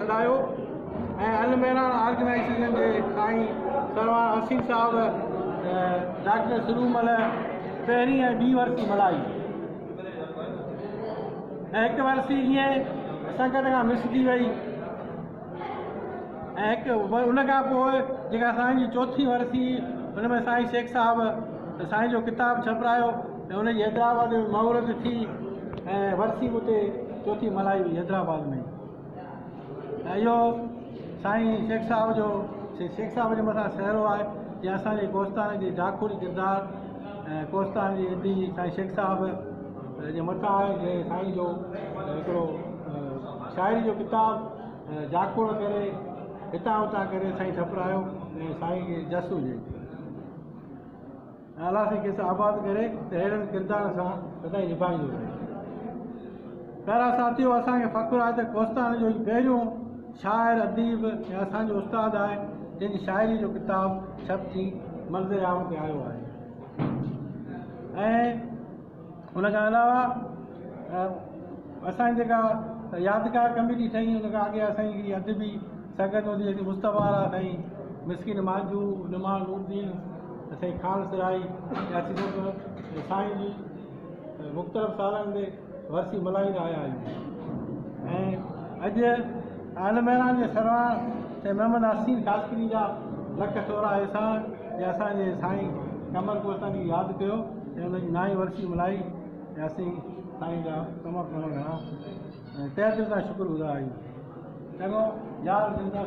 वधायो ऐं अलमेरान ऑर्गेनाइजेशन जे साईं सरवार हसीन साहब डॉक्टर सुरूमल पहिरीं ऐं ॿी वर्सी मल्हाई ऐं हिकु वर्सी ईअं संगत खां मिस थी वई ऐं उन खां पोइ जेका साईं जी चौथी वर्सी हुन में साईं शेख साहब साईं जो किताबु छपिरायो ऐं हुनजी हैदराबाद में महूरत थी ऐं वर्सी उते चौथी मल्हाई हुई हैदराबाद में। ऐं इहो साईं शेख साहब जे मथां सहरो आहे जीअं असांजे कोस्तान जी डाखूरी किरदारु ऐं कोस्तान जी हिंदी साईं शेख साहब जे मथां आहे जंहिं साईं जो हिकिड़ो शाइरी जो किताबु जाखोड़ करे हितां हुतां करे साईं छपिरायो ऐं साईं खे जस हुजे अलाह साईं कंहिंसां आबाद करे त अहिड़नि किरदारनि सां सदाईं निभाईंदो रहे। पहिरां साथियो असांखे फ़ख़ुरु आहे त कोस्तान जो ई पहिरियों शाइर अदीब ऐं असांजो उस्तादु आहे जंहिंजी शाइरी जो किताबु छप थी मंज़िल आम ते आयो आहे। ऐं हुन खां अलावा असांजी जेका यादगार कमेटी ठही हुन खां अॻे असांजी अदबी संगत हूंदी जेकी मुस्तफ़ा साईं मिसकिन मांजू निमाल नूरदीन असांजी ख़ान सिराई साईं जी मुख़्तलिफ़ सालनि ते वर्सी मल्हाईंदा आया आहियूं। ऐं अॼु अलमेरान जे सरवार साईं मोहम्मद हसीन कासकरी जा लख थोरा एहसान जे असांजे साईं कमर कोस्तानी यादि कयो ऐं हुनजी नाई वर्सी मल्हाई ऐं असीं साईं जा तमामु घणा तहे दिलि सां शुक्रगुज़ार आहियूं। चङो यार ज़िंदा